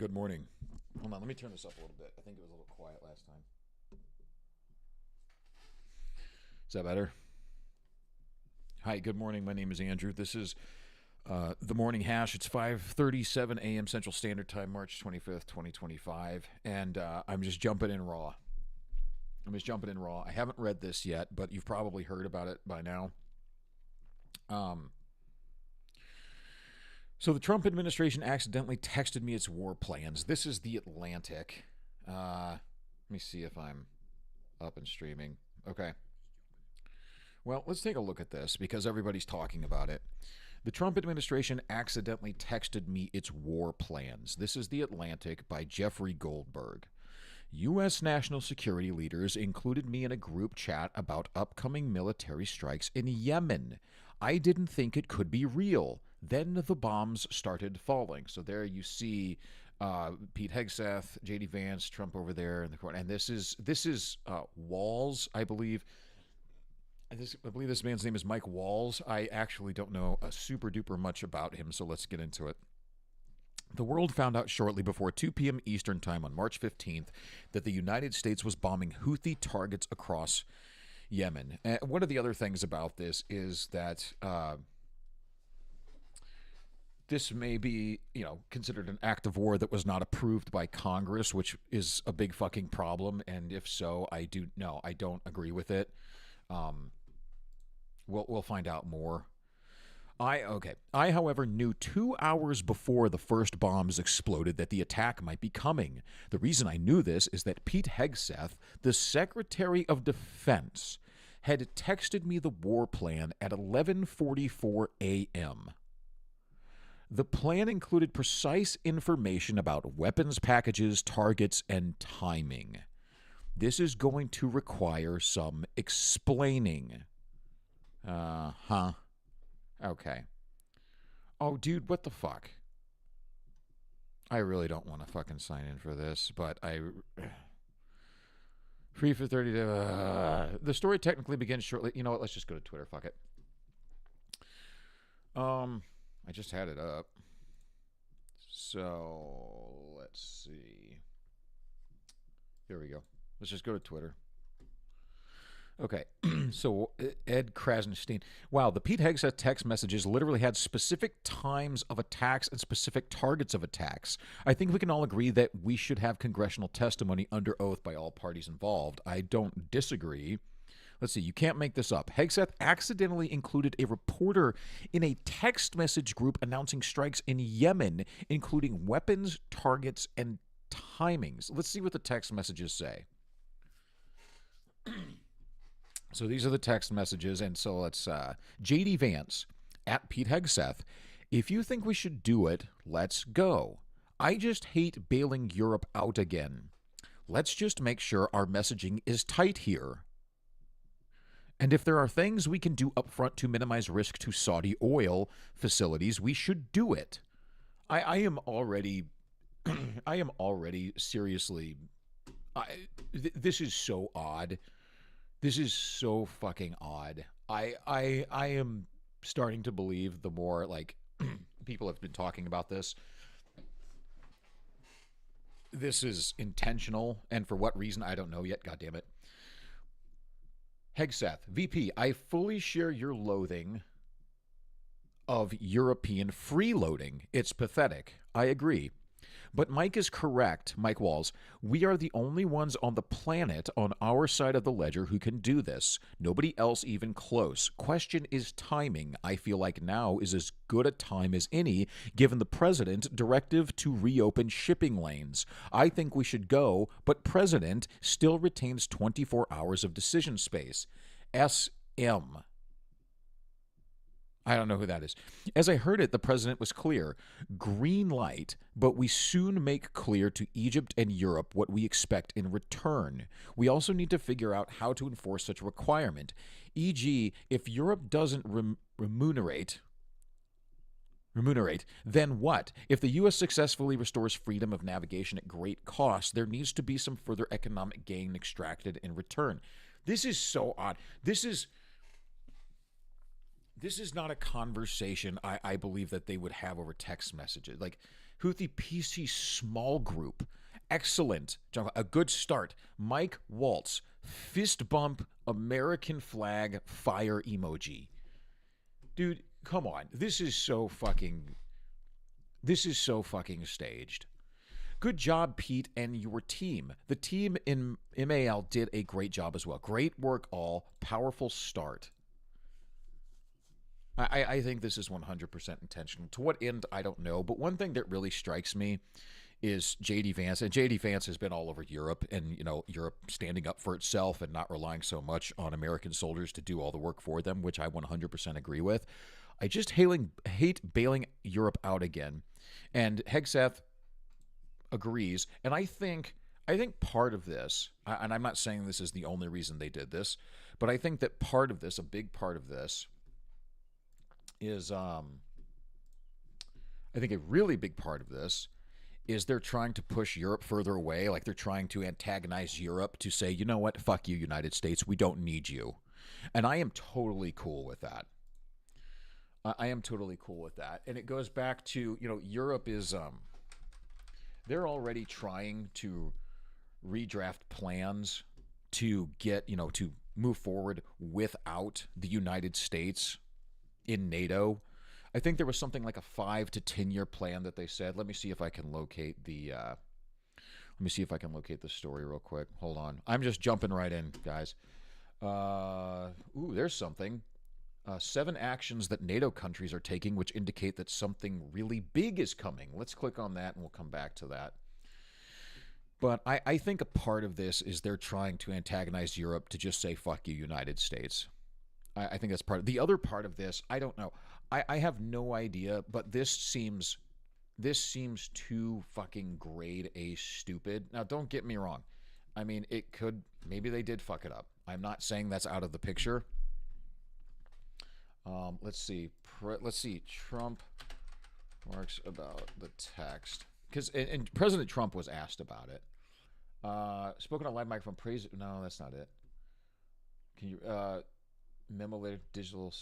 Good morning. Hold on, let me turn this up a little bit. I think it was a little quiet last time. Is that better? Hi, good morning. My name is Andrew. This is the Morning Hash. It's 5:37 a.m. Central Standard Time, March 25th, 2025, and I'm just jumping in raw. I haven't read this yet, but you've probably heard about it by now. Um, so the Trump administration accidentally texted me its war plans. This is the Atlantic. Let me see if I'm up and streaming. Okay. Well, let's take a look at this because everybody's talking about it. The Trump administration accidentally texted me its war plans. This is The Atlantic by Jeffrey Goldberg. U.S. national security leaders included me in a group chat about upcoming military strikes in Yemen. I didn't think it could be real. Then the bombs started falling. So there you see Pete Hegseth, J.D. Vance, Trump over there in the corner, and this is Walls, I believe. I believe this man's name is Mike Walls. I actually don't know super duper much about him, so let's get into it. The world found out shortly before 2 p.m. Eastern Time on March 15th that the United States was bombing Houthi targets across Yemen. And one of the other things about this is that this may be, considered an act of war that was not approved by Congress, which is a big fucking problem. And if so, I don't agree with it. We'll find out more. I, however, knew 2 hours before the first bombs exploded that the attack might be coming. The reason I knew this is that Pete Hegseth, the Secretary of Defense, had texted me the war plan at 11:44 a.m. The plan included precise information about weapons packages, targets, and timing. This is going to require some explaining. Okay. Oh, dude, what the fuck? I really don't want to fucking sign in for this, but free for 30 days. The story technically begins shortly. You know what? Let's just go to Twitter. Fuck it. I just had it up. So, let's see. Here we go. Let's just go to Twitter. Okay, so Ed Krasenstein. Wow, the Pete Hegseth text messages literally had specific times of attacks and specific targets of attacks. I think we can all agree that we should have congressional testimony under oath by all parties involved. I don't disagree. Let's see, you can't make this up. Hegseth accidentally included a reporter in a text message group announcing strikes in Yemen, including weapons, targets, and timings. Let's see what the text messages say. So these are the text messages, and so let's J.D. Vance at Pete Hegseth. If you think we should do it, let's go. I just hate bailing Europe out again. Let's just make sure our messaging is tight here. And if there are things we can do up front to minimize risk to Saudi oil facilities, we should do it. I am already seriously. This is so odd. This is so fucking odd. I am starting to believe the more people have been talking about this. This is intentional, and for what reason I don't know yet. God damn it. Hegseth, VP, I fully share your loathing of European freeloading. It's pathetic. I agree. But Mike is correct, Mike Walls. We are the only ones on the planet on our side of the ledger who can do this. Nobody else even close. Question is timing. I feel like now is as good a time as any, given the president directive to reopen shipping lanes. I think we should go, but president still retains 24 hours of decision space. SM. I don't know who that is. As I heard it, the president was clear. Green light, but we soon make clear to Egypt and Europe what we expect in return. We also need to figure out how to enforce such a requirement. E.g., if Europe doesn't remunerate, then what? If the U.S. successfully restores freedom of navigation at great cost, there needs to be some further economic gain extracted in return. This is so odd. This is not a conversation I believe that they would have over text messages. Houthi PC small group. Excellent. A good start. Mike Waltz. Fist bump, American flag, fire emoji. Dude, come on. This is so fucking staged. Good job, Pete, and your team. The team in MAL did a great job as well. Great work, all. Powerful start. I think this is 100% intentional. To what end, I don't know. But one thing that really strikes me is J.D. Vance. And J.D. Vance has been all over Europe, and, you know, Europe standing up for itself and not relying so much on American soldiers to do all the work for them, which I 100% agree with. I just hate bailing Europe out again. And Hegseth agrees. And I think part of this, and I'm not saying this is the only reason they did this, but I think that part of this, a big part of this, is I think a really big part of this is they're trying to push Europe further away. Like they're trying to antagonize Europe to say, you know what, fuck you, United States, we don't need you. And I am totally cool with that. I am totally cool with that. And it goes back to, you know, Europe is, they're already trying to redraft plans to get, you know, to move forward without the United States in NATO. I think there was something like a 5 to 10 year plan that they said. Let me see if I can locate the story real quick. Hold on. I'm just jumping right in, guys. Ooh, there's something. 7 actions that NATO countries are taking which indicate that something really big is coming. Let's click on that and we'll come back to that. But I think a part of this is they're trying to antagonize Europe to just say, fuck you, United States. I think that's part of the other part of this. I don't know. I have no idea, but this seems too fucking grade A stupid. Now, don't get me wrong. I mean, it could, maybe they did fuck it up. I'm not saying that's out of the picture. Let's see. Trump remarks about the text. Because and President Trump was asked about it. Spoken on live microphone. Praise. No, that's not it. Can you memo later digital?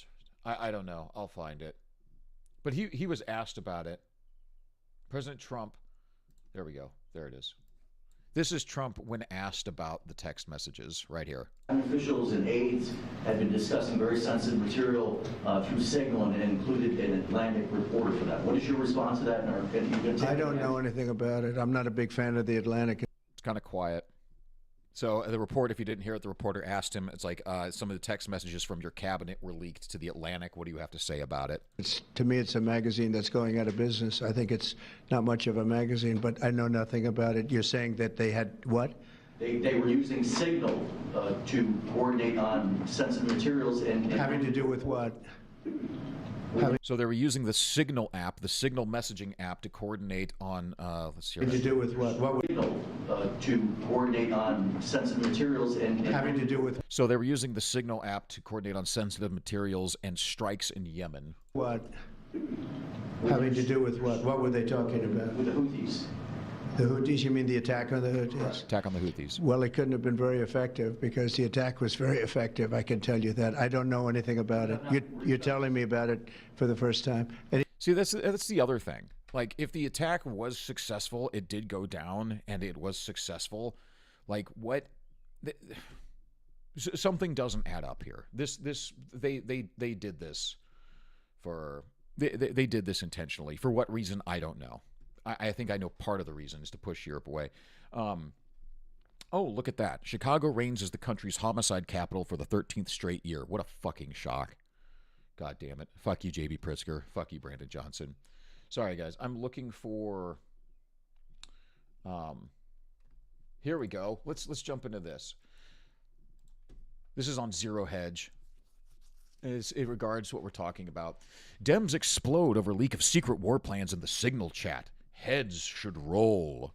I don't know. I'll find it. But he was asked about it. President Trump. There we go. There it is. This is Trump when asked about the text messages right here. Officials and aides have been discussing very sensitive material through Signal and included an Atlantic reporter for that. What is your response to that? I don't know anything about it. I'm not a big fan of the Atlantic. It's kind of quiet. So the report, if you didn't hear it, the reporter asked him, it's like some of the text messages from your cabinet were leaked to the Atlantic. What do you have to say about it? To me, it's a magazine that's going out of business. I think it's not much of a magazine, but I know nothing about it. You're saying that they had what? They were using Signal to coordinate on sensitive materials and having to do with what? So they were using the Signal app, the Signal messaging app, to coordinate on. Let's hear. Having to do with what? Signal to coordinate on sensitive materials and having to do with. So they were using the Signal app to coordinate on sensitive materials and strikes in Yemen. What? Having to do with what? What were they talking about? With the Houthis. The Houthis? You mean the attack on the Houthis? Right. Attack on the Houthis. Well, it couldn't have been very effective because the attack was very effective. I can tell you that. I don't know anything about it. You're telling me about it for the first time. See, that's the other thing. Like, if the attack was successful, it did go down, and it was successful. Like, what? Something doesn't add up here. They did this for they did this intentionally. For what reason? I don't know. I think I know part of the reason is to push Europe away. Oh, look at that. Chicago reigns as the country's homicide capital for the 13th straight year. What a fucking shock. God damn it. Fuck you, J.B. Pritzker. Fuck you, Brandon Johnson. Sorry, guys. I'm looking for... Here we go. Let's jump into this. This is on Zero Hedge. It regards what we're talking about. Dems explode over leak of secret war plans in the Signal chat. Heads should roll.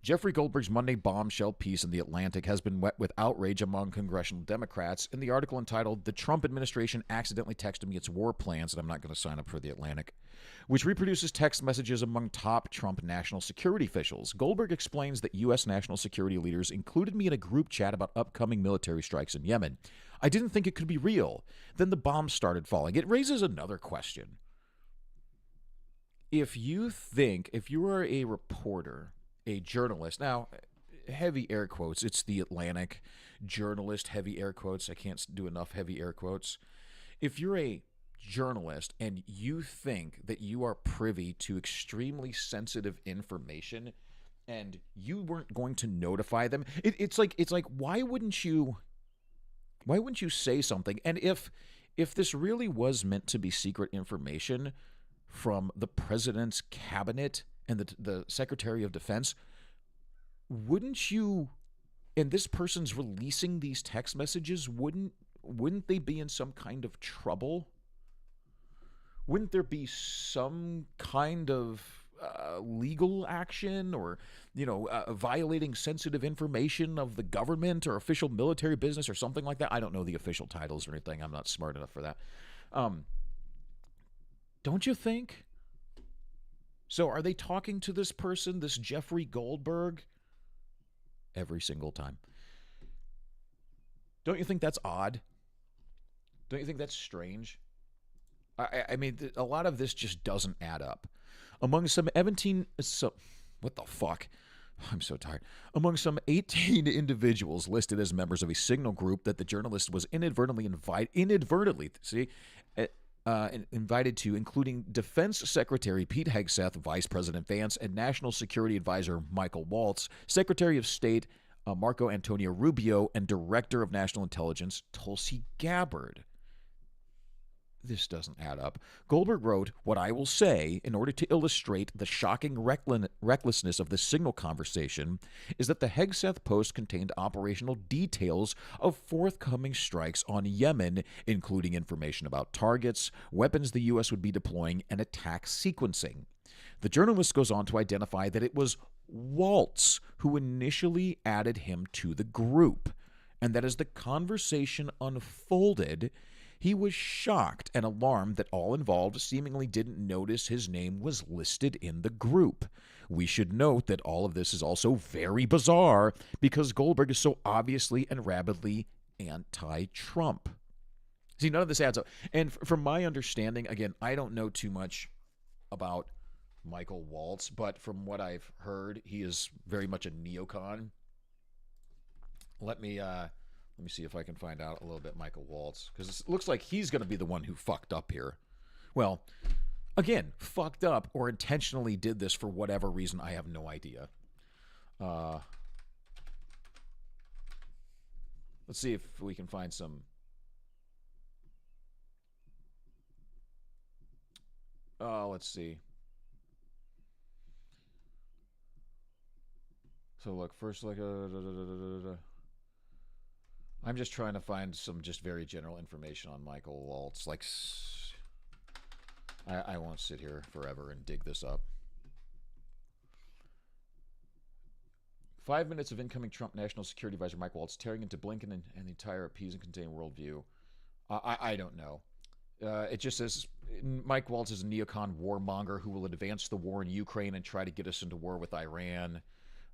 Jeffrey Goldberg's Monday bombshell piece in The Atlantic has been wet with outrage among congressional Democrats. In the article entitled, "The Trump Administration Accidentally Texted Me Its War Plans," and I'm not going to sign up for The Atlantic, which reproduces text messages among top Trump national security officials. Goldberg explains that U.S. national security leaders included me in a group chat about upcoming military strikes in Yemen. I didn't think it could be real. Then the bombs started falling. It raises another question. if you are a reporter, a journalist, now, heavy air quotes, it's the Atlantic journalist, heavy air quotes. I can't do enough heavy air quotes. If you're a journalist and you think that you are privy to extremely sensitive information and you weren't going to notify them, it's like why wouldn't you say something? And if this really was meant to be secret information from the president's cabinet and the Secretary of Defense, wouldn't you, and this person's releasing these text messages, wouldn't they be in some kind of trouble? Wouldn't there be some kind of legal action or, violating sensitive information of the government or official military business or something like that? I don't know the official titles or anything. I'm not smart enough for that. Don't you think? So are they talking to this person, this Jeffrey Goldberg? Every single time. Don't you think that's odd? Don't you think that's strange? I mean, a lot of this just doesn't add up. Among some 18... what the fuck? I'm so tired. Among some 18 individuals listed as members of a signal group that the journalist was inadvertently invited to, including Defense Secretary Pete Hegseth, Vice President Vance, and National Security Advisor Michael Waltz, Secretary of State Marco Antonio Rubio, and Director of National Intelligence Tulsi Gabbard. This doesn't add up. Goldberg wrote, "What I will say, in order to illustrate the shocking recklessness of this signal conversation, is that the Hegseth post contained operational details of forthcoming strikes on Yemen, including information about targets, weapons the U.S. would be deploying, and attack sequencing." The journalist goes on to identify that it was Waltz who initially added him to the group, and that as the conversation unfolded, he was shocked and alarmed that all involved seemingly didn't notice his name was listed in the group. We should note that all of this is also very bizarre because Goldberg is so obviously and rabidly anti-Trump. See, none of this adds up. And from my understanding, again, I don't know too much about Michael Waltz, but from what I've heard, he is very much a neocon. Let me see if I can find out a little bit Michael Waltz, because it looks like he's going to be the one who fucked up here. Well, again, fucked up or intentionally did this for whatever reason, I have no idea. Let's see if we can find some... let's see. So look, first like I'm just trying to find some just very general information on Michael Waltz. Like, I won't sit here forever and dig this up. 5 minutes of incoming Trump National Security Advisor Mike Waltz tearing into Blinken and the entire appease and contain worldview. I don't know. It just says Mike Waltz is a neocon warmonger who will advance the war in Ukraine and try to get us into war with Iran.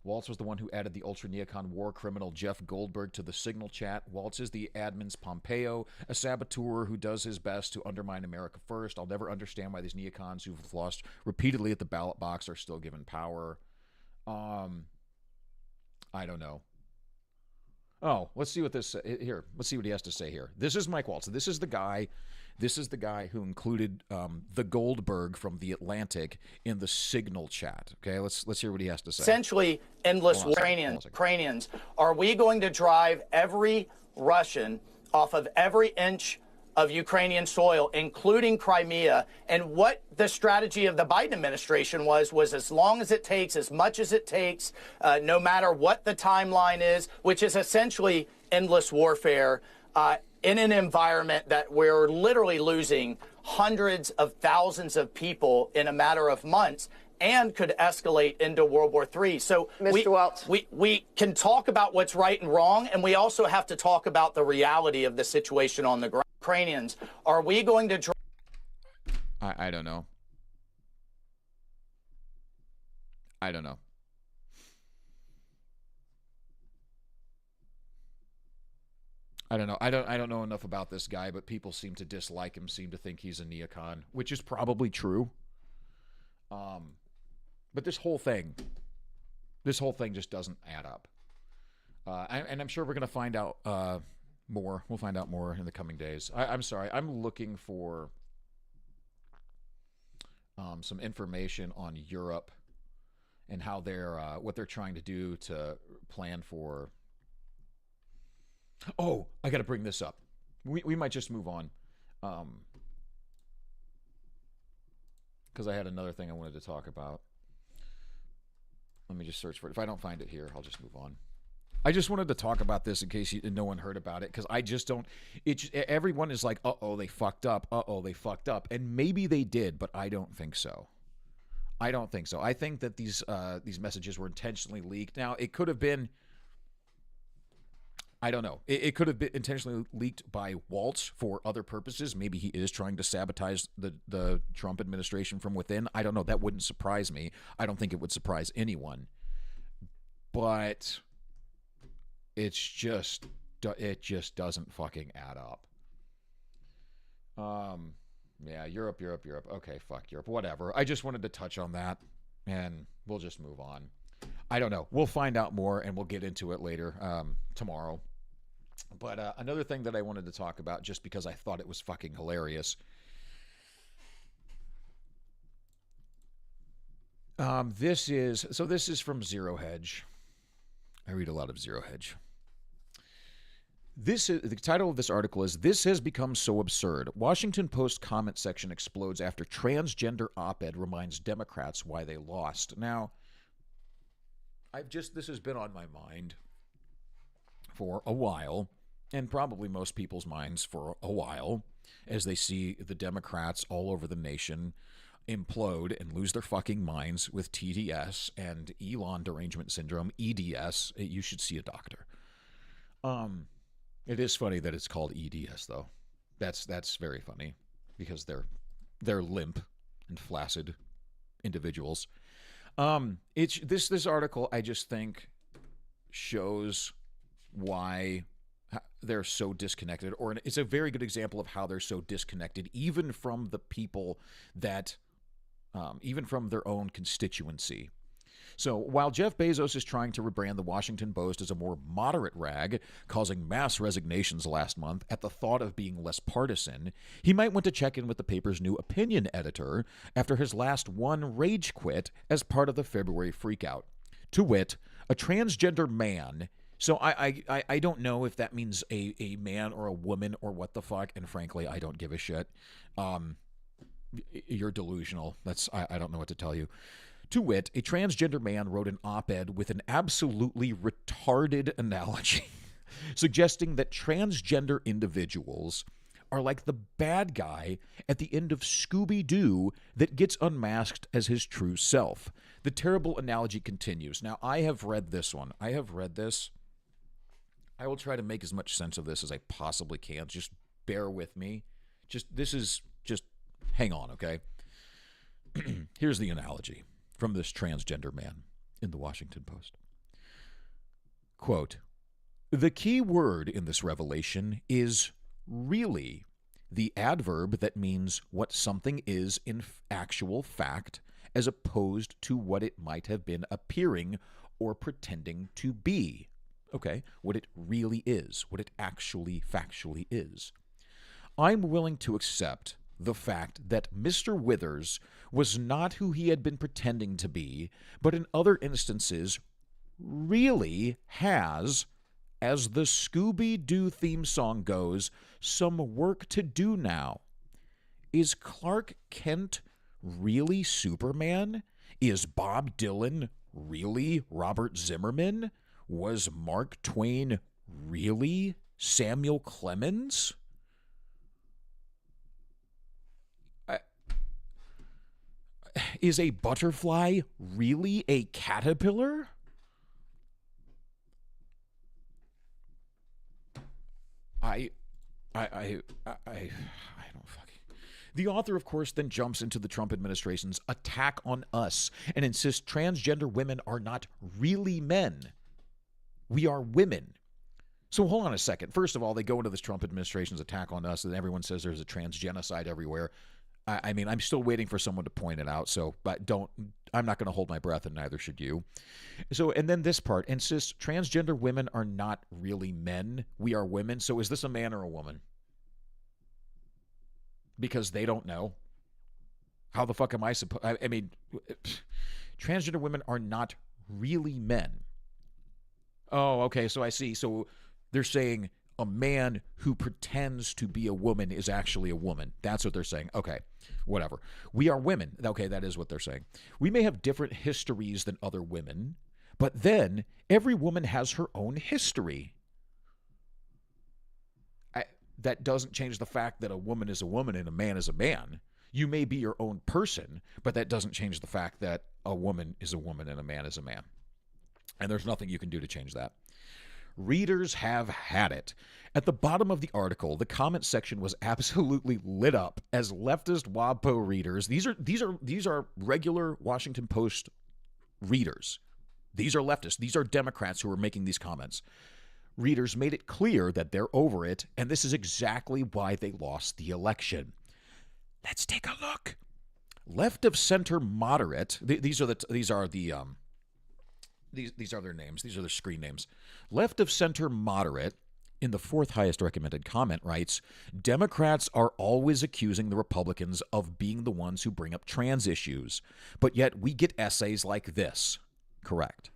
Waltz was the one who added the ultra-neocon war criminal Jeff Goldberg to the Signal chat. Waltz is the admin's Pompeo, a saboteur who does his best to undermine America first. I'll never understand why these neocons who've lost repeatedly at the ballot box are still given power. I don't know. Oh, let's see what this here. Let's see what he has to say here. This is Mike Waltz. This is the guy who included the Goldberg from the Atlantic in the Signal chat. Okay, let's hear what he has to say. Essentially, endless Ukrainians. Are we going to drive every Russian off of every inch of Ukrainian soil, including Crimea? And what the strategy of the Biden administration was as long as it takes, as much as it takes, no matter what the timeline is, which is essentially endless warfare in an environment that we're literally losing hundreds of thousands of people in a matter of months and could escalate into World War III. So we can talk about what's right and wrong, and we also have to talk about the reality of the situation on the ground. Ukrainians, are we going to... I don't know. I don't know. I don't know. I don't know enough about this guy, but people seem to dislike him, seem to think he's a neocon, which is probably true. But this whole thing just doesn't add up. And I'm sure we're going to find out more. We'll find out more in the coming days. I'm sorry. I'm looking for some information on Europe and how they're what they're trying to do to plan for. Oh, I got to bring this up. We might just move on. Because I had another thing I wanted to talk about. Let me just search for it. If I don't find it here, I'll just move on. I just wanted to talk about this in case no one heard about it, because I just don't. Everyone is like, uh-oh, they fucked up. Uh-oh, they fucked up. And maybe they did, but I don't think so. I don't think so. I think that these messages were intentionally leaked. Now, it could have been, I don't know. It could have been intentionally leaked by Waltz for other purposes. Maybe he is trying to sabotage the Trump administration from within. I don't know. That wouldn't surprise me. I don't think it would surprise anyone. But it just doesn't fucking add up. Yeah, Europe. Okay, fuck Europe. Whatever. I just wanted to touch on that, and we'll just move on. I don't know. We'll find out more, and we'll get into it later tomorrow. But another thing that I wanted to talk about, just because I thought it was fucking hilarious. This is from Zero Hedge. I read a lot of Zero Hedge. The title of this article is "This Has Become So Absurd. Washington Post comment section explodes after transgender op-ed reminds Democrats why they lost." Now, this has been on my mind for a while, and probably most people's minds for a while, as they see the Democrats all over the nation implode and lose their fucking minds with TDS and Elon derangement syndrome, EDS. You should see a doctor. It is funny that it's called EDS, though. That's very funny, because they're limp and flaccid individuals. This article, I just think, shows why they're so disconnected, or it's a very good example of how they're so disconnected, even from the people that, even from their own constituency. So while Jeff Bezos is trying to rebrand the Washington Post as a more moderate rag, causing mass resignations last month at the thought of being less partisan, he might want to check in with the paper's new opinion editor after his last one rage quit as part of the February freakout. To wit, a transgender man. So I don't know if that means a man or a woman or what the fuck, and frankly, I don't give a shit. You're delusional. I don't know what to tell you. To wit, a transgender man wrote an op-ed with an absolutely retarded analogy, suggesting that transgender individuals are like the bad guy at the end of Scooby-Doo that gets unmasked as his true self. The terrible analogy continues. Now, I have read this one. I have read this. I will try to make as much sense of this as I possibly can. Just bear with me. Just hang on, okay? Here's the analogy from this transgender man in the Washington Post. Quote, "The key word in this revelation is really, the adverb that means what something is in actual fact, as opposed to what it might have been appearing or pretending to be." Okay, what it really is, what it actually factually is. I'm willing to accept the fact that Mr. Withers was not who he had been pretending to be, but in other instances really has, as the Scooby-Doo theme song goes, some work to do now. Is Clark Kent really Superman? Is Bob Dylan really Robert Zimmerman? Was Mark Twain really Samuel Clemens? Is a butterfly really a caterpillar? I don't fucking... The author, of course, then jumps into the Trump administration's attack on us and insists transgender women are not really men. We are women. So hold on a second. First of all, they go into this Trump administration's attack on us, and everyone says there's a trans genocide everywhere. I mean, I'm still waiting for someone to point it out. So, but I'm not going to hold my breath, and neither should you. So, and then this part insists transgender women are not really men. We are women. So, is this a man or a woman? Because they don't know. How the fuck am I supposed? I mean, transgender women are not really men. Oh, okay. So I see. So they're saying a man who pretends to be a woman is actually a woman. That's what they're saying. Okay, whatever. We are women. Okay, that is what they're saying. We may have different histories than other women, but then every woman has her own history. That doesn't change the fact that a woman is a woman and a man is a man. You may be your own person, but that doesn't change the fact that a woman is a woman and a man is a man. And there's nothing you can do to change that. Readers have had it. At the bottom of the article, the comment section was absolutely lit up as leftist WAPO readers. These are regular Washington Post readers. These are leftists. These are Democrats who are making these comments. Readers made it clear that they're over it, and this is exactly why they lost the election. Let's take a look. Left of center moderate. These are their names. These are their screen names. Left of center moderate, in the fourth highest recommended comment, writes, Democrats are always accusing the Republicans of being the ones who bring up trans issues, but yet we get essays like this. Correct.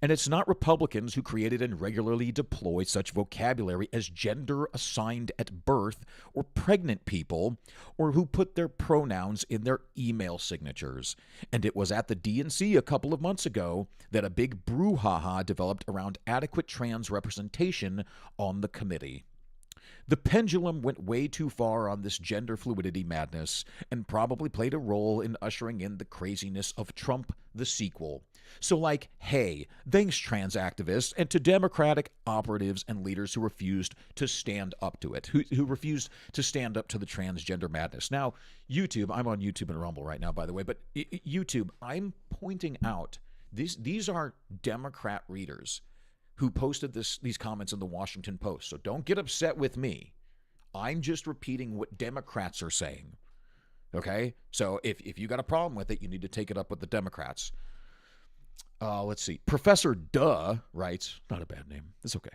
And it's not Republicans who created and regularly deploy such vocabulary as gender assigned at birth or pregnant people, or who put their pronouns in their email signatures. And it was at the DNC a couple of months ago that a big brouhaha developed around adequate trans representation on the committee. The pendulum went way too far on this gender fluidity madness and probably played a role in ushering in the craziness of Trump the sequel. So like, hey, thanks trans activists, and to Democratic operatives and leaders who refused to stand up to it, who refused to stand up to the transgender madness. Now, YouTube, I'm on YouTube and Rumble right now, by the way, but YouTube, I'm pointing out, these are Democrat readers who posted these comments in the Washington Post. So don't get upset with me. I'm just repeating what Democrats are saying. Okay? So if you got a problem with it, you need to take it up with the Democrats. Let's see. Professor Duh writes, not a bad name. It's okay.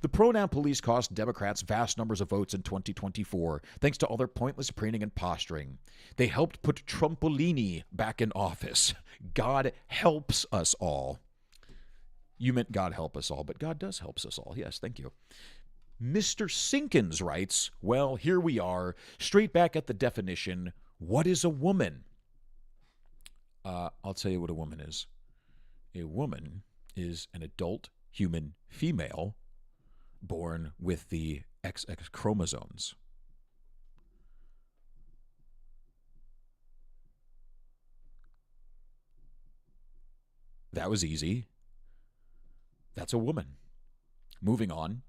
The pronoun police cost Democrats vast numbers of votes in 2024, thanks to all their pointless preening and posturing. They helped put Trumpolini back in office. God helps us all. You meant God help us all, but God does help us all. Yes, thank you. Mr. Sinkins writes, well, here we are, straight back at the definition. What is a woman? I'll tell you what a woman is. A woman is an adult human female born with the XX chromosomes. That was easy. That's a woman. Moving on.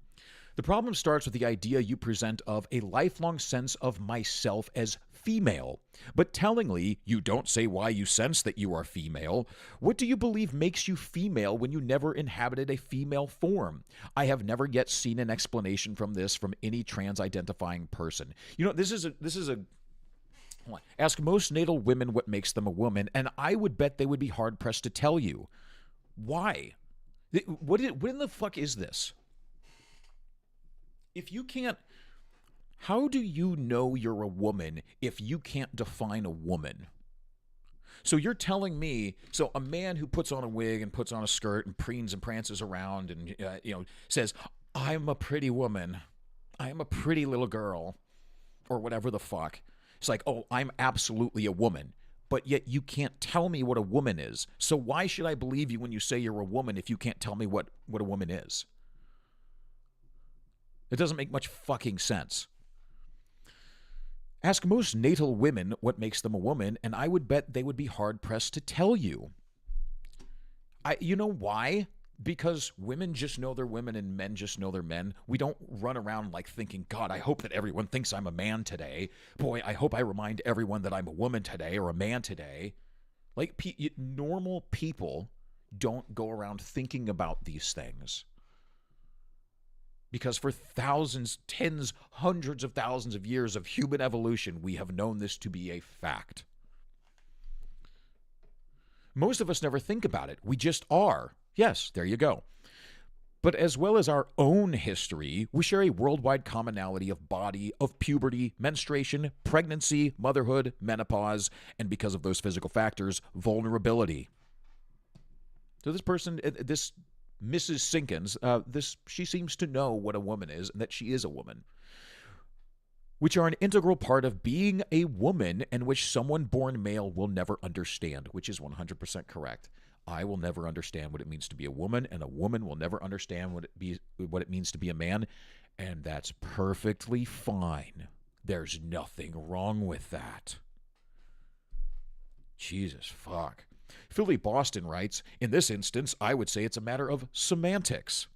The problem starts with the idea you present of a lifelong sense of myself as female. But tellingly, you don't say why you sense that you are female. What do you believe makes you female when you never inhabited a female form? I have never yet seen an explanation from this from any trans-identifying person. You know, this is a ask most natal women what makes them a woman, and I would bet they would be hard-pressed to tell you. Why? What in the fuck is this? If you can't, how do you know you're a woman if you can't define a woman? So you're telling me, so a man who puts on a wig and puts on a skirt and preens and prances around and says, I'm a pretty woman, I'm a pretty little girl, or whatever the fuck. It's like, oh, I'm absolutely a woman. But yet you can't tell me what a woman is. So why should I believe you when you say you're a woman if you can't tell me what a woman is? It doesn't make much fucking sense. Ask most natal women what makes them a woman, and I would bet they would be hard-pressed to tell you. You know why? Because women just know they're women and men just know they're men. We don't run around like thinking, God, I hope that everyone thinks I'm a man today. Boy, I hope I remind everyone that I'm a woman today or a man today. Like, normal people don't go around thinking about these things. Because for thousands, tens, hundreds of thousands of years of human evolution, we have known this to be a fact. Most of us never think about it. We just are. Yes, there you go. But as well as our own history, we share a worldwide commonality of body, of puberty, menstruation, pregnancy, motherhood, menopause, and because of those physical factors, vulnerability. So this person, this Mrs. Sinkins, she seems to know what a woman is and that she is a woman, which are an integral part of being a woman and which someone born male will never understand, which is 100% correct. I will never understand what it means to be a woman, and a woman will never understand what it means to be a man, and that's perfectly fine. There's nothing wrong with that. Jesus fuck. Philly Boston writes, in this instance, I would say it's a matter of semantics.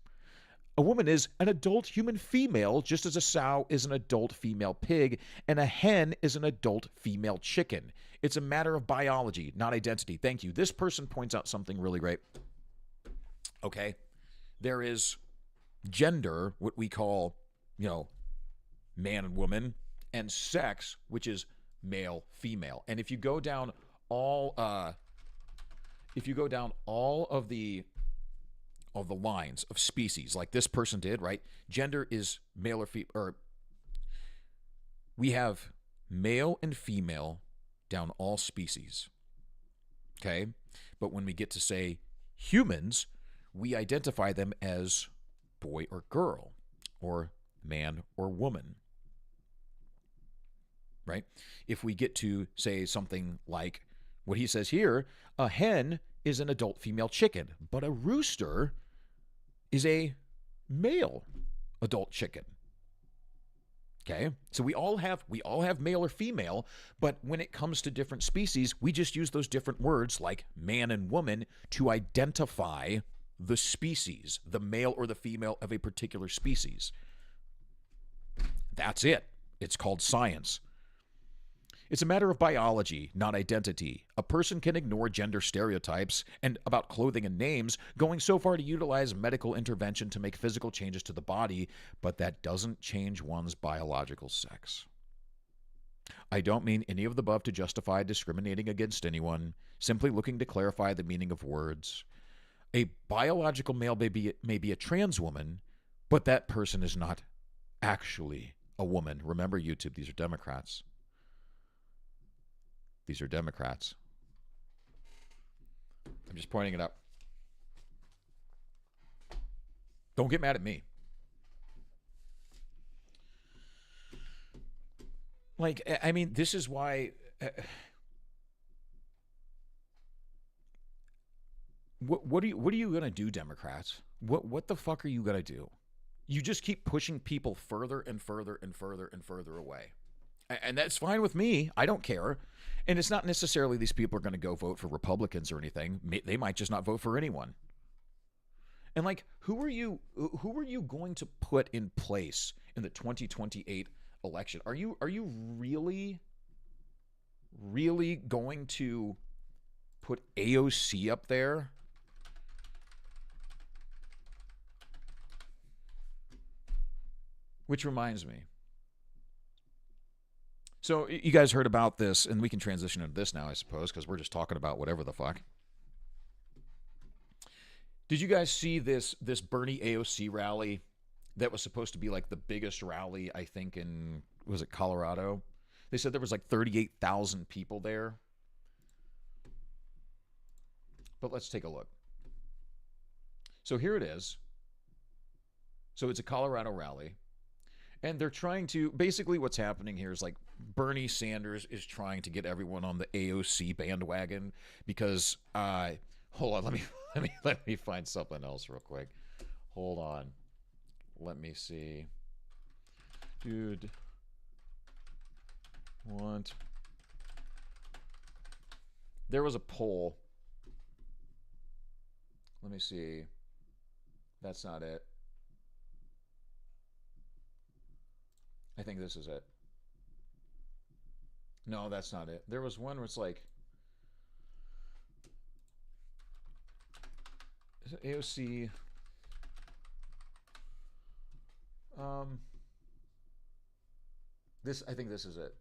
A woman is an adult human female, just as a sow is an adult female pig, and a hen is an adult female chicken. It's a matter of biology, not identity. Thank you. This person points out something really great. Okay. There is gender, what we call, man and woman, and sex, which is male, female. And if you go down all of the lines of species, like this person did, right? Gender is male or female, or we have male and female down all species. Okay? But when we get to say humans, we identify them as boy or girl, or man or woman. Right? If we get to say something like what he says here, a hen is an adult female chicken, but a rooster is a male adult chicken. Okay? So we all have male or female, but when it comes to different species, we just use those different words like man and woman to identify the species, the male or the female of a particular species. That's it. It's called science. It's a matter of biology, not identity. A person can ignore gender stereotypes and about clothing and names, going so far to utilize medical intervention to make physical changes to the body, but that doesn't change one's biological sex. I don't mean any of the above to justify discriminating against anyone, simply looking to clarify the meaning of words. A biological male may be a trans woman, but that person is not actually a woman. Remember, YouTube, these are Democrats. These are Democrats. I'm just pointing it out. Don't get mad at me. Like, I mean, this is why... What are you going to do, Democrats? What the fuck are you going to do? You just keep pushing people further and further and further and further away. And that's fine with me. I don't care. And it's not necessarily these people are going to go vote for Republicans or anything. They might just not vote for anyone. And like, who are you going to put in place in the 2028 election? Are you really going to put AOC up there? Which reminds me. So you guys heard about this, and we can transition into this now, I suppose, because we're just talking about whatever the fuck. Did you guys see this Bernie AOC rally that was supposed to be like the biggest rally, I think, in, was it Colorado? They said there was like 38,000 people there. But let's take a look. So here it is. So it's a Colorado rally. And they're trying to, basically what's happening here is like Bernie Sanders is trying to get everyone on the AOC bandwagon because, hold on, let me find something else real quick. Hold on. Let me see. Dude. What? There was a poll. Let me see. That's not it. I think this is it. No, that's not it. There was one where it's like, is it AOC? I think this is it.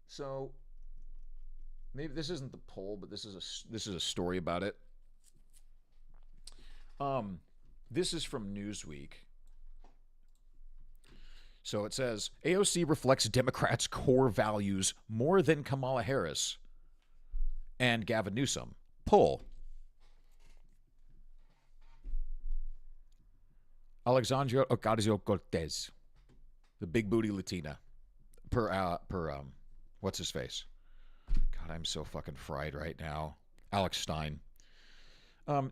So maybe this isn't the poll, but this is a story about it. This is from Newsweek. So it says AOC reflects Democrats' core values more than Kamala Harris and Gavin Newsom. Poll. Alexandria Ocasio-Cortez, the big booty Latina, what's his face? God, I'm so fucking fried right now. Alex Stein.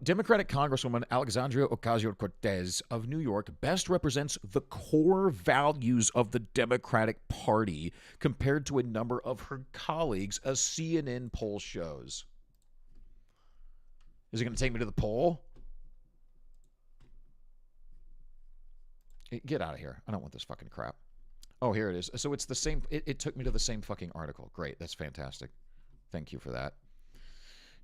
Democratic Congresswoman Alexandria Ocasio-Cortez of New York best represents the core values of the Democratic Party compared to a number of her colleagues, a CNN poll shows. Is it going to take me to the poll? Get out of here. I don't want this fucking crap. Oh, here it is. So it's the same. It took me to the same fucking article. Great. That's fantastic. Thank you for that.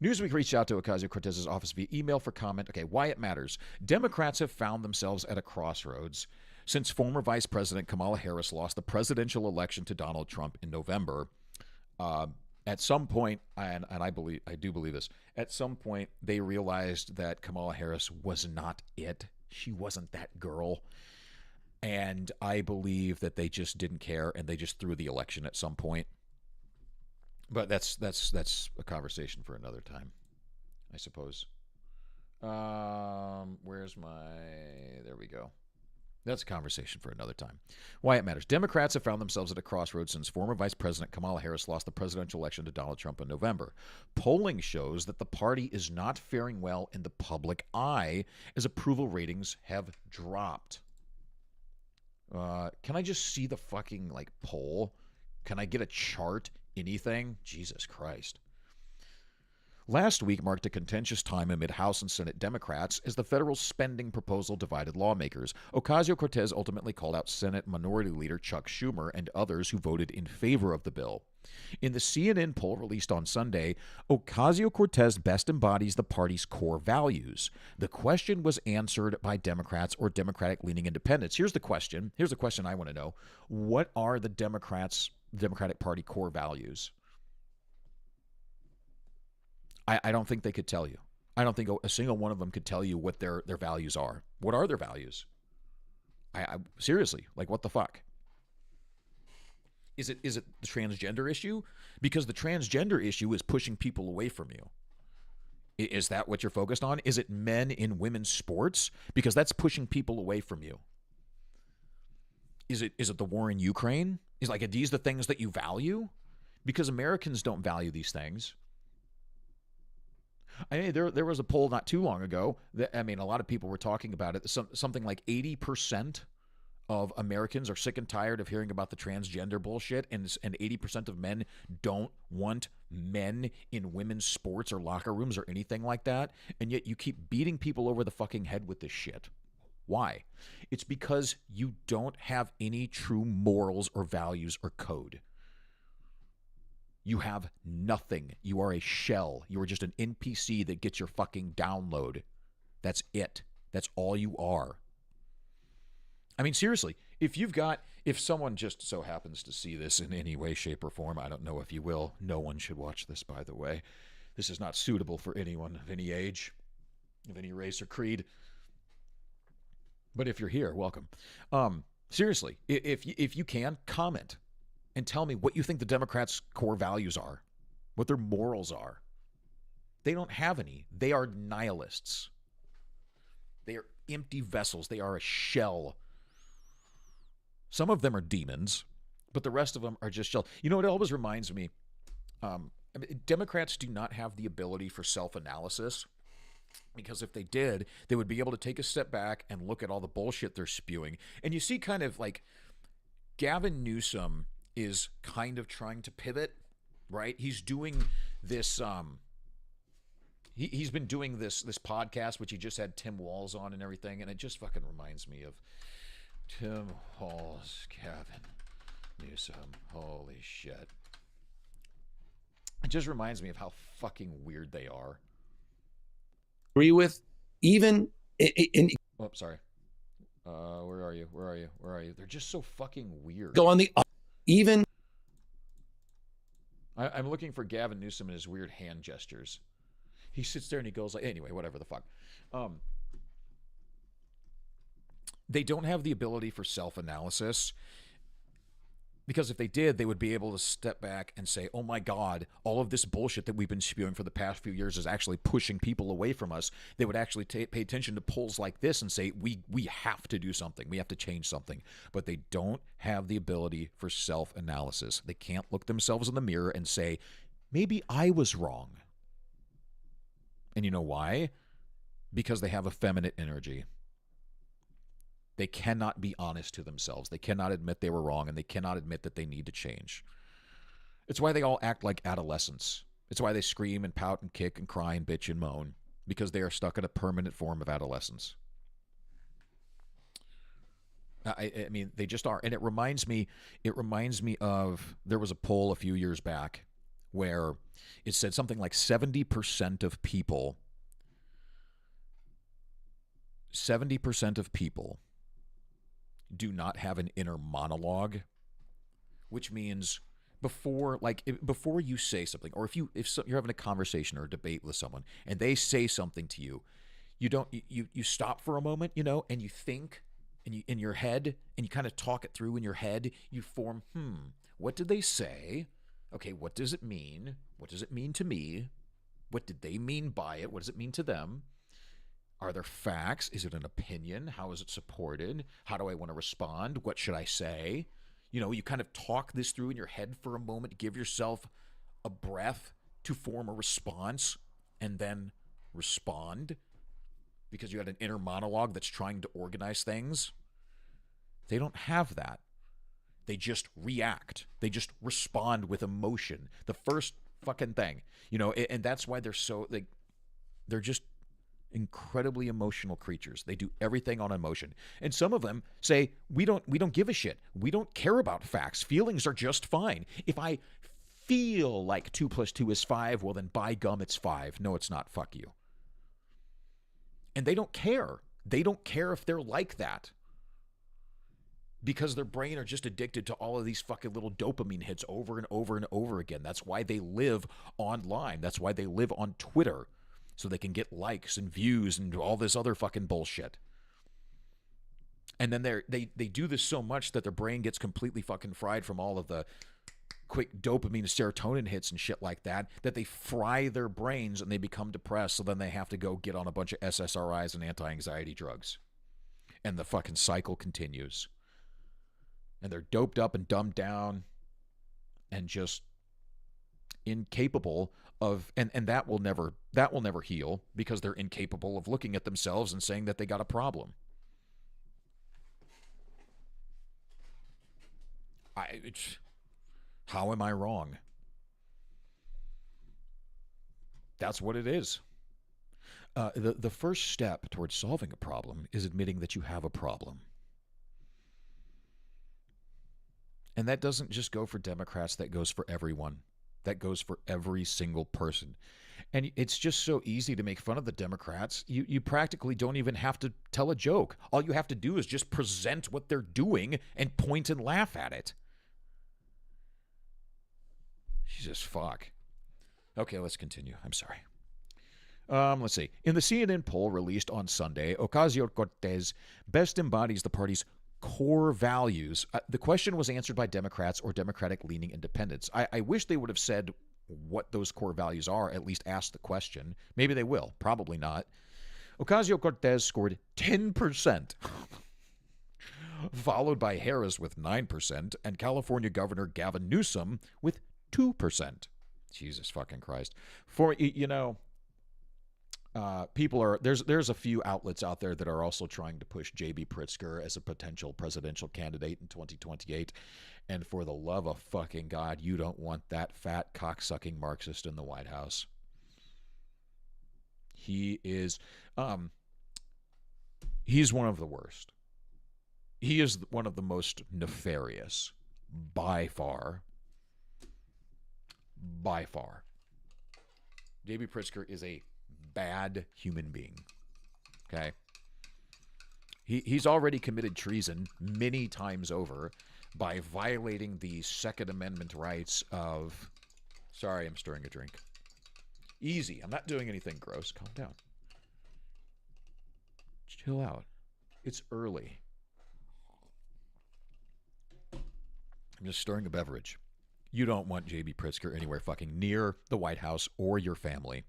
Newsweek reached out to Ocasio-Cortez's office via email for comment. Okay, why it matters. Democrats have found themselves at a crossroads since former Vice President Kamala Harris lost the presidential election to Donald Trump in November. At some point, and I do believe this, at some point they realized that Kamala Harris was not it. She wasn't that girl. And I believe that they just didn't care and they just threw the election at some point. But that's a conversation for another time, I suppose. Where's my... There we go. That's a conversation for another time. Why it matters. Democrats have found themselves at a crossroads since former Vice President Kamala Harris lost the presidential election to Donald Trump in November. Polling shows that the party is not faring well in the public eye as approval ratings have dropped. Can I just see the fucking, poll? Can I get a chart? Anything? Jesus Christ. Last week marked a contentious time amid House and Senate Democrats as the federal spending proposal divided lawmakers. Ocasio-Cortez ultimately called out Senate Minority Leader Chuck Schumer and others who voted in favor of the bill. In the CNN poll released on Sunday, Ocasio-Cortez best embodies the party's core values. The question was answered by Democrats or Democratic-leaning independents. Here's the question. Here's the question I want to know. What are the Democratic Party core values? I don't think they could tell you. I don't think a single one of them could tell you what their values are. What are their values? I seriously, what the fuck? Is it the transgender issue? Because the transgender issue is pushing people away from you. Is that what you're focused on? Is it men in women's sports? Because that's pushing people away from you. Is it the war in Ukraine? Are these the things that you value? Because Americans don't value these things. There was a poll not too long ago that, a lot of people were talking about it. Something like 80% of Americans are sick and tired of hearing about the transgender bullshit, and 80% of men don't want men in women's sports or locker rooms or anything like that. And yet you keep beating people over the fucking head with this shit. Why? It's because you don't have any true morals or values or code. You have nothing. You are a shell. You are just an NPC that gets your fucking download. That's it. That's all you are. Seriously, if someone just so happens to see this in any way, shape, or form, I don't know if you will. No one should watch this, by the way. This is not suitable for anyone of any age, of any race or creed. But if you're here, welcome. Seriously, if you can, comment and tell me what you think the Democrats' core values are, what their morals are. They don't have any. They are nihilists. They are empty vessels. They are a shell. Some of them are demons, but the rest of them are just shell. You know what it always reminds me? Democrats do not have the ability for self-analysis, because if they did, they would be able to take a step back and look at all the bullshit they're spewing. And you see Gavin Newsom is kind of trying to pivot, right? He's doing this, he's been doing this podcast, which he just had Tim Walz on and everything, and it just fucking reminds me of Tim Walz, Gavin Newsom. Holy shit. It just reminds me of how fucking weird they are. Agree with, even in Oh, sorry. Where are you? Where are you? Where are you? They're just so fucking weird. Go on the even. I'm looking for Gavin Newsom and his weird hand gestures. He sits there and he goes like, anyway, whatever the fuck. They don't have the ability for self-analysis, because if they did, they would be able to step back and say, oh my God, all of this bullshit that we've been spewing for the past few years is actually pushing people away from us. They would actually pay attention to polls like this and say, we have to do something. We have to change something. But they don't have the ability for self-analysis. They can't look themselves in the mirror and say, maybe I was wrong. And you know why? Because they have effeminate energy. They cannot be honest to themselves. They cannot admit they were wrong, and they cannot admit that they need to change. It's why they all act like adolescents. It's why they scream and pout and kick and cry and bitch and moan, because they are stuck in a permanent form of adolescence. I mean, they just are. And it reminds me of, there was a poll a few years back where it said something like 70% of people do not have an inner monologue, which means before you say something, or if you're having a conversation or a debate with someone and they say something to you, you stop for a moment, and you think, and you in your head, and you kind of talk it through in your head. You form, what did they say? Okay, what does it mean? What does it mean to me? What did they mean by it? What does it mean to them? Are there facts? Is it an opinion? How is it supported? How do I want to respond? What should I say? You kind of talk this through in your head for a moment, give yourself a breath to form a response, and then respond, because you had an inner monologue that's trying to organize things. They don't have that. They just react. They just respond with emotion. The first fucking thing, and that's why they're so, they're just incredibly emotional creatures. They do everything on emotion. And some of them say, we don't give a shit. We don't care about facts. Feelings are just fine. If I feel like 2 + 2 is 5, well then by gum it's 5. No, it's not. Fuck you. And they don't care. They don't care if they're like that, because their brain are just addicted to all of these fucking little dopamine hits over and over and over again. That's why they live online. That's why they live on Twitter, so they can get likes and views and all this other fucking bullshit. And then they do this so much that their brain gets completely fucking fried from all of the quick dopamine, serotonin hits and shit like that they fry their brains and they become depressed. So then they have to go get on a bunch of SSRIs and anti-anxiety drugs. And the fucking cycle continues. And they're doped up and dumbed down and just incapable of, and that will never heal, because they're incapable of looking at themselves and saying that they got a problem. How am I wrong? That's what it is. The first step towards solving a problem is admitting that you have a problem. And that doesn't just go for Democrats, that goes for everyone. That goes for every single person. And it's just so easy to make fun of the Democrats. You practically don't even have to tell a joke. All you have to do is just present what they're doing and point and laugh at it. Jesus fuck. Okay, let's continue. I'm sorry. Let's see. In the CNN poll released on Sunday, Ocasio-Cortez best embodies the party's core values. The question was answered by Democrats or Democratic-leaning independents. I wish they would have said what those core values are, at least ask the question. Maybe they will. Probably not. Ocasio-Cortez scored 10%, followed by Harris with 9%, and California Governor Gavin Newsom with 2%. Jesus fucking Christ. People are, there's a few outlets out there that are also trying to push J.B. Pritzker as a potential presidential candidate in 2028. And for the love of fucking God, you don't want that fat cocksucking Marxist in the White House. He is, he's one of the worst. He is one of the most nefarious, by far. By far. J.B. Pritzker is a bad human being. Okay? He's already committed treason many times over by violating the Second Amendment rights of... Sorry, I'm stirring a drink. Easy. I'm not doing anything gross. Calm down. Chill out. It's early. I'm just stirring a beverage. You don't want J.B. Pritzker anywhere fucking near the White House or your family.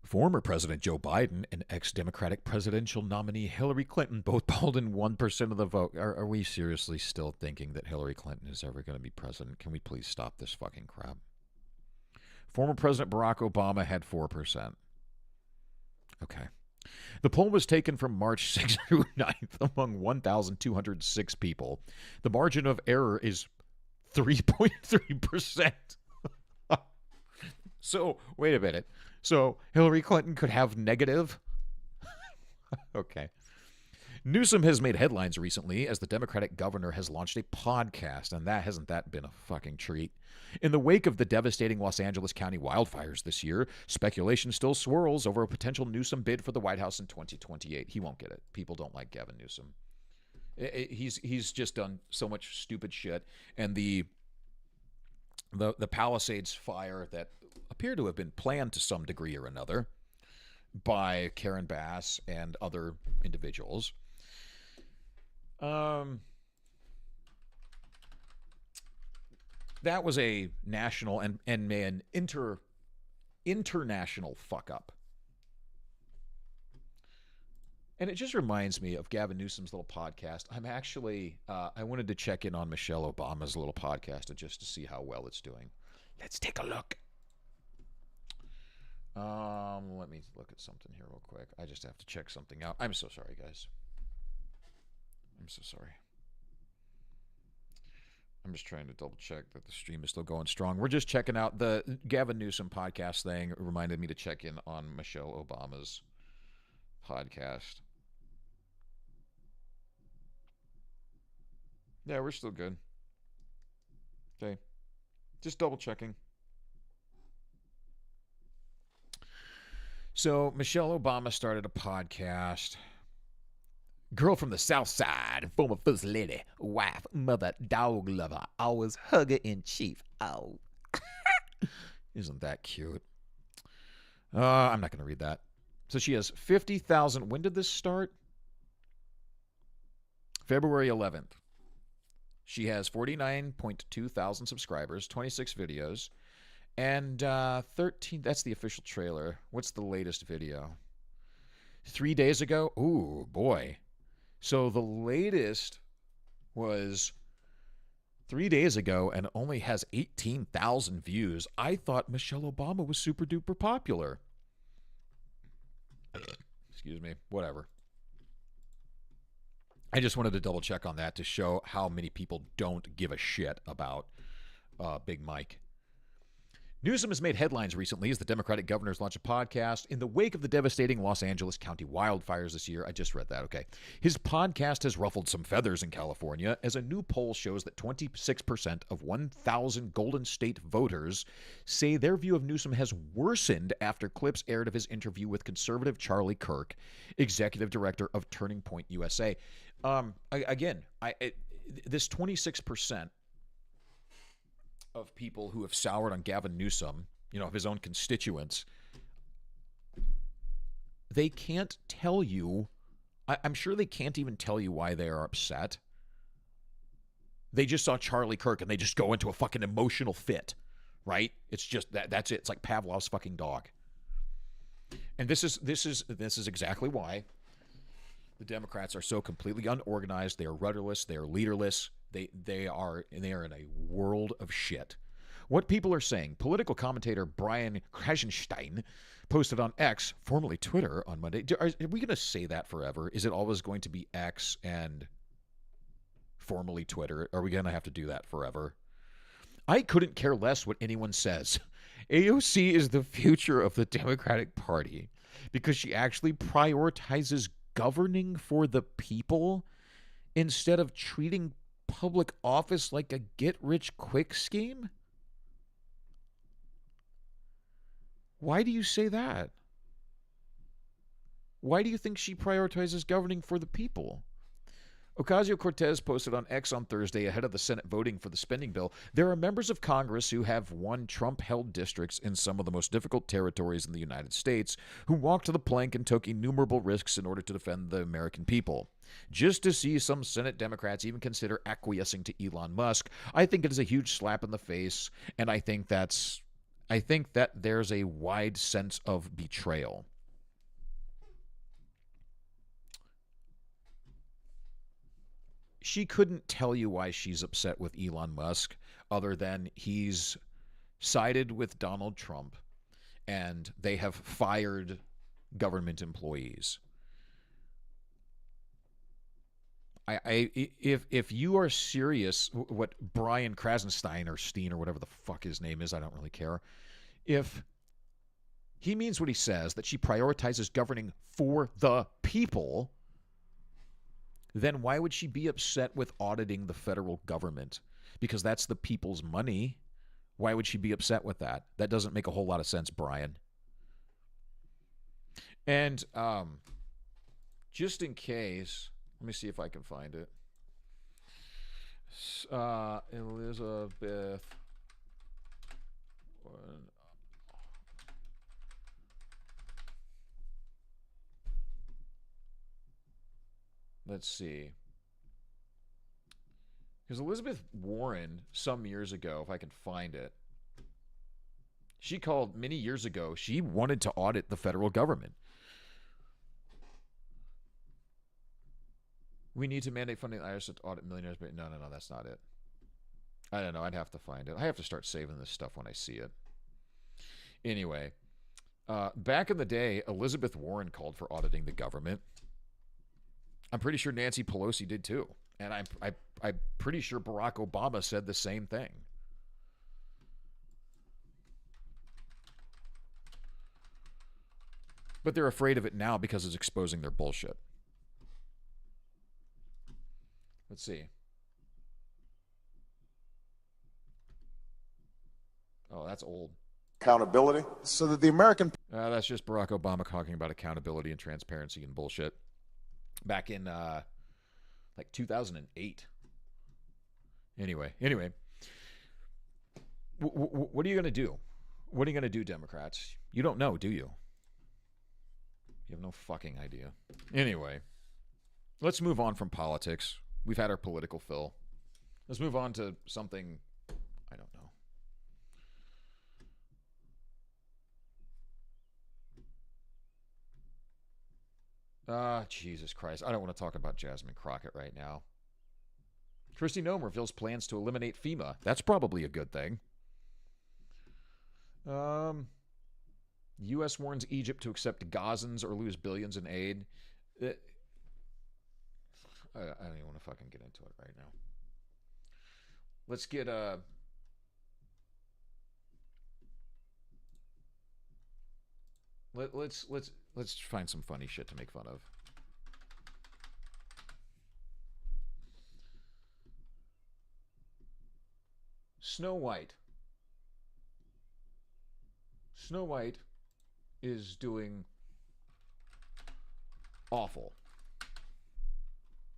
Former President Joe Biden and ex-Democratic presidential nominee Hillary Clinton both polled in 1% of the vote. Are we seriously still thinking that Hillary Clinton is ever going to be president? Can we please stop this fucking crap? Former President Barack Obama had 4%. Okay. The poll was taken from March 6th through 9th among 1,206 people. The margin of error is 3.3%. So, wait a minute. So, Hillary Clinton could have negative? Okay. Newsom has made headlines recently as the Democratic governor has launched a podcast, and hasn't that been a fucking treat? In the wake of the devastating Los Angeles County wildfires this year, speculation still swirls over a potential Newsom bid for the White House in 2028. He won't get it. People don't like Gavin Newsom. He's just done so much stupid shit, and the Palisades fire that appeared to have been planned to some degree or another by Karen Bass and other individuals. That was a national and an international fuck up. And it just reminds me of Gavin Newsom's little podcast. I'm actually, I wanted to check in on Michelle Obama's little podcast just to see how well it's doing. Let's take a look. Let me look at something here real quick. I just have to check something out. I'm so sorry, guys. I'm so sorry. I'm just trying to double check that the stream is still going strong. We're just checking out the Gavin Newsom podcast thing. It reminded me to check in on Michelle Obama's podcast. Yeah, we're still good. Okay. Just double checking. So, Michelle Obama started a podcast. Girl from the South Side, former First Lady, wife, mother, dog lover, always hugger in chief. Oh. Isn't that cute? I'm not going to read that. So she has 50,000. When did this start? February 11th. She has 49.2 thousand subscribers, 26 videos, and 13. That's the official trailer. What's the latest video? 3 days ago? Ooh, boy. So the latest was 3 days ago and only has 18,000 views. I thought Michelle Obama was super duper popular. Excuse me. Whatever. I just wanted to double check on that to show how many people don't give a shit about Big Mike. Newsom has made headlines recently as the Democratic governors launch a podcast in the wake of the devastating Los Angeles County wildfires this year. I just read that, okay. His podcast has ruffled some feathers in California as a new poll shows that 26% of 1,000 Golden State voters say their view of Newsom has worsened after clips aired of his interview with conservative Charlie Kirk, executive director of Turning Point USA. This 26% of people who have soured on Gavin Newsom, of his own constituents, they can't tell you, I'm sure they can't even tell you why they are upset. They just saw Charlie Kirk and they just go into a fucking emotional fit, right? It's just that's it. It's like Pavlov's fucking dog. And this is exactly why the Democrats are so completely unorganized. They are rudderless. They are leaderless. They are in a world of shit. What people are saying, political commentator Brian Krasenstein posted on X, formerly Twitter, on Monday. Are we going to say that forever? Is it always going to be X and formerly Twitter? Are we going to have to do that forever? I couldn't care less what anyone says. AOC is the future of the Democratic Party because she actually prioritizes governing for the people instead of treating public office like a get-rich-quick scheme? Why do you say that? Why do you think she prioritizes governing for the people? Ocasio-Cortez posted on X on Thursday ahead of the Senate voting for the spending bill, there are members of Congress who have won Trump-held districts in some of the most difficult territories in the United States who walked the plank and took innumerable risks in order to defend the American people. Just to see some Senate Democrats even consider acquiescing to Elon Musk, I think it is a huge slap in the face, and I think that there's a wide sense of betrayal. She couldn't tell you why she's upset with Elon Musk other than he's sided with Donald Trump and they have fired government employees. If you are serious, what Brian Krasenstein or Steen or whatever the fuck his name is, I don't really care. If he means what he says, that she prioritizes governing for the people, then why would she be upset with auditing the federal government? Because that's the people's money. Why would she be upset with that? That doesn't make a whole lot of sense, Brian. And just in case, let me see if I can find it. Elizabeth. Let's see. Because Elizabeth Warren, some years ago, if I can find it, she called many years ago, she wanted to audit the federal government. We need to mandate funding the IRS to audit millionaires, but no, that's not it. I don't know. I'd have to find it. I have to start saving this stuff when I see it. Anyway, back in the day, Elizabeth Warren called for auditing the government. I'm pretty sure Nancy Pelosi did too. And I'm pretty sure Barack Obama said the same thing. But they're afraid of it now because it's exposing their bullshit. Let's see. Oh, that's old. Accountability so that the American... That's just Barack Obama talking about accountability and transparency and bullshit. Back in, like 2008. Anyway. What are you going to do? What are you going to do, Democrats? You don't know, do you? You have no fucking idea. Anyway, let's move on from politics. We've had our political fill. Let's move on to something, I don't know. Jesus Christ. I don't want to talk about Jasmine Crockett right now. Kristi Noem reveals plans to eliminate FEMA. That's probably a good thing. U.S. warns Egypt to accept Gazans or lose billions in aid. I don't even want to fucking get into it right now. Let's get let's find some funny shit to make fun of. Snow White. Snow White is doing awful.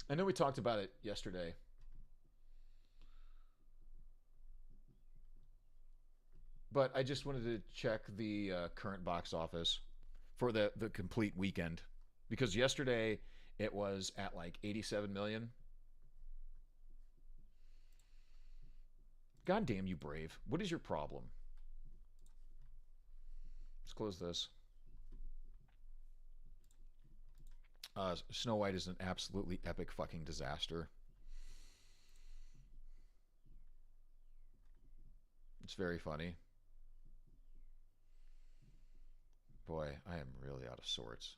I know we talked about it yesterday. But I just wanted to check the current box office for the complete weekend. Because yesterday it was at like 87 million. God damn you, Brave. What is your problem? Let's close this. Snow White is an absolutely epic fucking disaster. It's very funny. Boy, I am really out of sorts.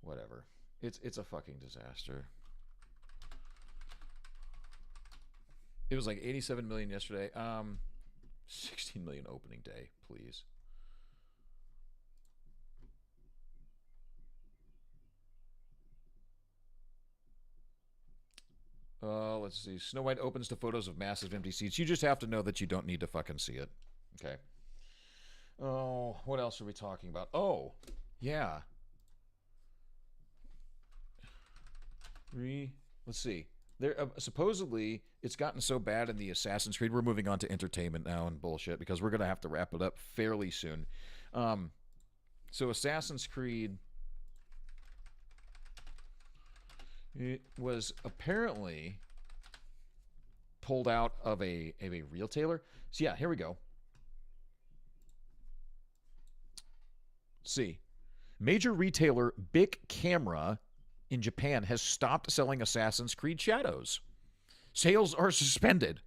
Whatever. It's a fucking disaster. It was like 87 million yesterday. 16 million opening day, please. Let's see. Snow White opens to photos of massive empty seats. You just have to know that you don't need to fucking see it. Okay. Oh, what else are we talking about? Oh, yeah. Let's see. There supposedly it's gotten so bad in the Assassin's Creed. We're moving on to entertainment now and bullshit because we're gonna have to wrap it up fairly soon. So Assassin's Creed, it was apparently pulled out of a retailer. So yeah, here we go. Let's see. Major retailer Bic Camera in Japan has stopped selling Assassin's Creed Shadows. Sales are suspended.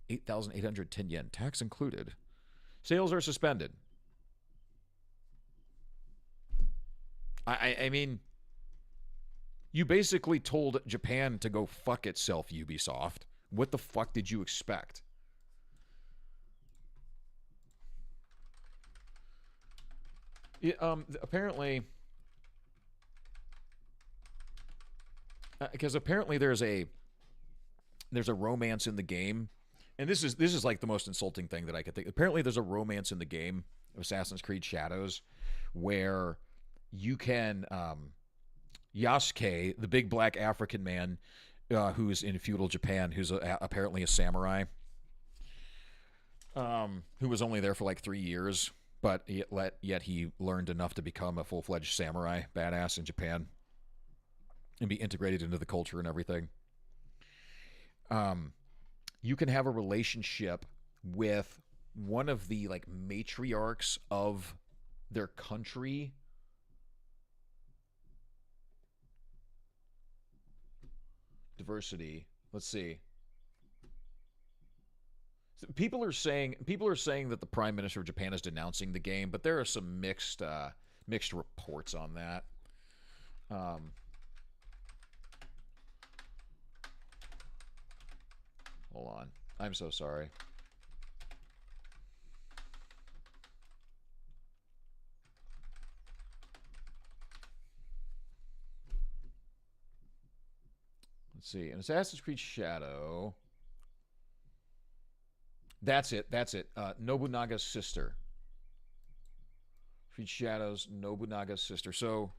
8,810 yen, tax included. Sales are suspended. I mean, you basically told Japan to go fuck itself, Ubisoft. What the fuck did you expect? Apparently, because apparently there's a romance in the game, and this is like the most insulting thing that I could think. Apparently, there's a romance in the game of Assassin's Creed Shadows, where you can Yasuke, the big black African man who's in feudal Japan, who's apparently a samurai, who was only there for like 3 years, but yet he learned enough to become a full-fledged samurai badass in Japan and be integrated into the culture and everything. You can have a relationship with one of the like matriarchs of their country. Diversity. Let's see. People are saying that the Prime Minister of Japan is denouncing the game, but there are some mixed reports on that. Hold on. I'm so sorry. Let's see. An Assassin's Creed Shadow. That's it. Nobunaga's sister. Creed Shadows, Nobunaga's sister. So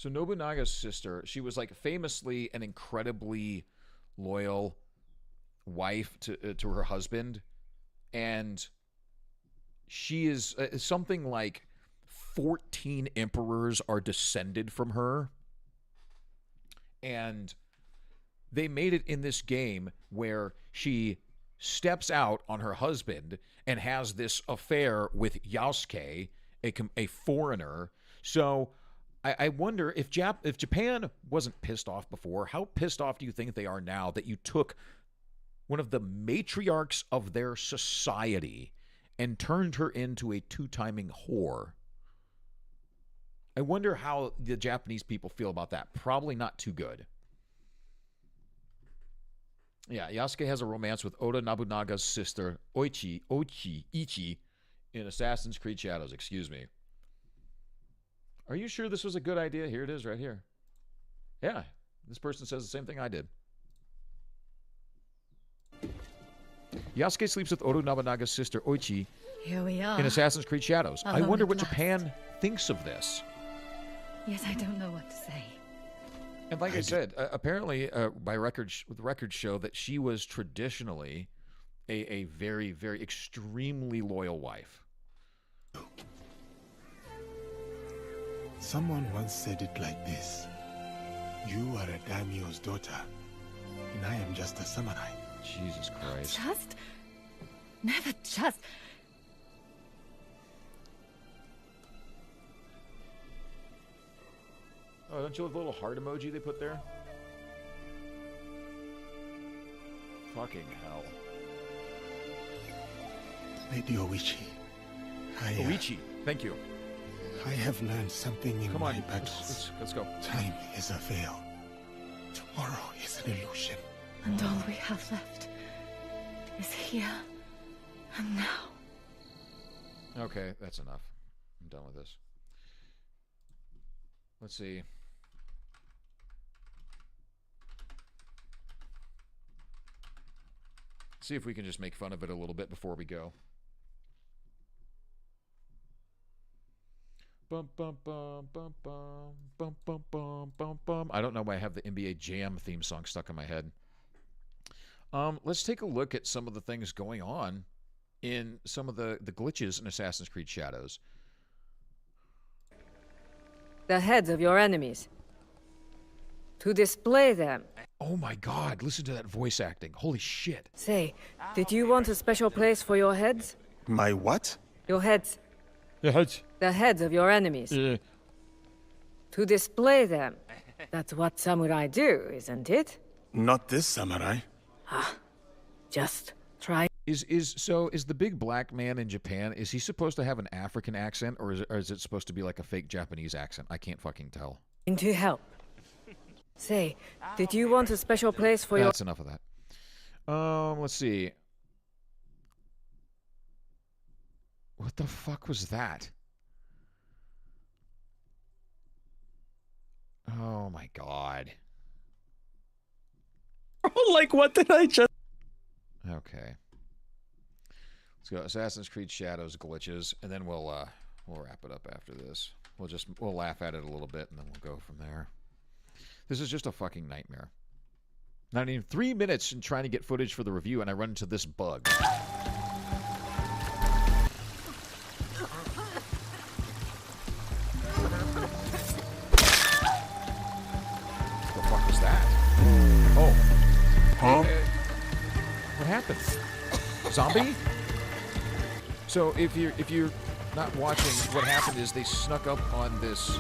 Nobunaga's sister, she was like famously an incredibly loyal wife to her husband, and she is something like 14 emperors are descended from her. And they made it in this game where she steps out on her husband and has this affair with Yasuke, a foreigner. So I wonder if Japan wasn't pissed off before, how pissed off do you think they are now that you took one of the matriarchs of their society and turned her into a two-timing whore? I wonder how the Japanese people feel about that. Probably not too good. Yeah, Yasuke has a romance with Oda Nobunaga's sister, Ichi, in Assassin's Creed Shadows. Excuse me. Are you sure this was a good idea? Here it is right here. Yeah, this person says the same thing I did. Yasuke sleeps with Oda Nobunaga's sister, Oichi, Here we are. in Assassin's Creed Shadows. I Alone wonder at what last. Japan thinks of this. Yes, I don't know what to say. And like I said, apparently, the records show that she was traditionally a very, very extremely loyal wife. Someone once said it like this: you are a daimyo's daughter, and I am just a samurai. Jesus Christ. Just? Never just. Oh, don't you love the little heart emoji they put there? Fucking hell. Lady Oichi, Oichi, thank you. I have learned something in Come my on, battles. let's go. Time is a veil. Tomorrow is an illusion. And all we have left is here and now. Okay, that's enough. I'm done with this. Let's see. See if we can just make fun of it a little bit before we go. Bum, bum, bum, bum, bum, bum, bum, bum, bum, bum. I don't know why I have the NBA Jam theme song stuck in my head. Let's take a look at some of the things going on in some of the glitches in Assassin's Creed Shadows. The heads of your enemies. To display them. Oh my god, listen to that voice acting. Holy shit. Say, did you want a special place for your heads? My what? Your heads. Yeah, The heads of your enemies. To display them. That's what samurai do, isn't it? Not this samurai. Just try. Is the big black man in Japan, is he supposed to have an African accent, or is it supposed to be like a fake Japanese accent? I can't fucking tell. To help. Say, did you want a special place for your... That's enough of that. Let's see. What the fuck was that? Oh my god. Like, what did I just... Okay. Let's go Assassin's Creed Shadows glitches, and then we'll wrap it up after this. We'll laugh at it a little bit, and then we'll go from there. This is just a fucking nightmare. Not even 3 minutes in trying to get footage for the review, and I run into this bug. What the fuck was that? Oh. Huh? What happened? Zombie? So if you're not watching, what happened is they snuck up on this.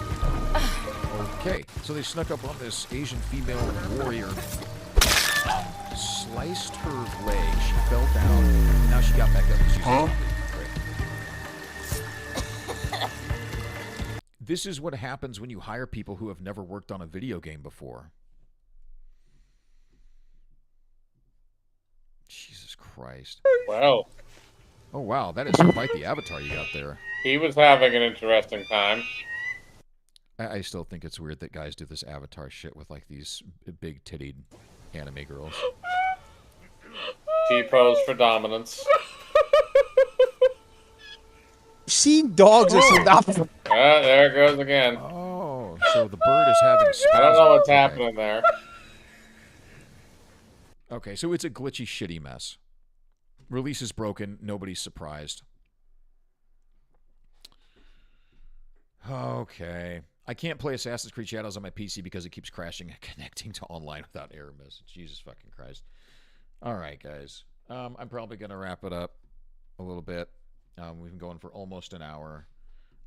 Okay, so they snuck up on this Asian female warrior, sliced her leg. She fell down. Now she got back up. She's a zombie. Great. This is what happens when you hire people who have never worked on a video game before. Jesus Christ. Wow. Oh, wow. That is quite the avatar you got there. He was having an interesting time. I still think it's weird that guys do this avatar shit with, like, these big-tittied anime girls. T-pose for dominance. Seeing dogs is enough. There it goes again. Oh, so the bird is having spasms. I don't know what's happening there. Okay, so it's a glitchy, shitty mess. Release is broken. Nobody's surprised. Okay. I can't play Assassin's Creed Shadows on my PC because it keeps crashing and connecting to online without error message. Jesus fucking Christ. All right, guys. I'm probably going to wrap it up a little bit. We've been going for almost an hour.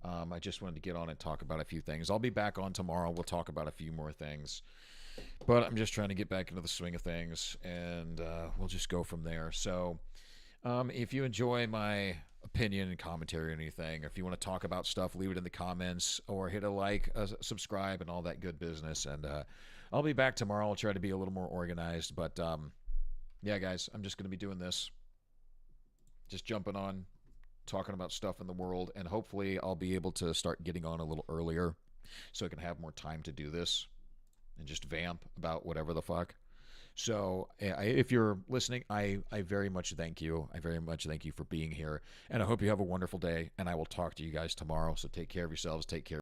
I just wanted to get on and talk about a few things. I'll be back on tomorrow. We'll talk about a few more things. But I'm just trying to get back into the swing of things, and we'll just go from there. So if you enjoy my opinion and commentary or anything, or if you want to talk about stuff, leave it in the comments, or hit a like, subscribe, and all that good business. And I'll be back tomorrow. I'll try to be a little more organized. But yeah, guys, I'm just going to be doing this. Just jumping on, talking about stuff in the world, and hopefully I'll be able to start getting on a little earlier so I can have more time to do this and just vamp about whatever the fuck. So if you're listening, I very much thank you. I very much thank you for being here, and I hope you have a wonderful day, and I will talk to you guys tomorrow. So take care of yourselves. Take care.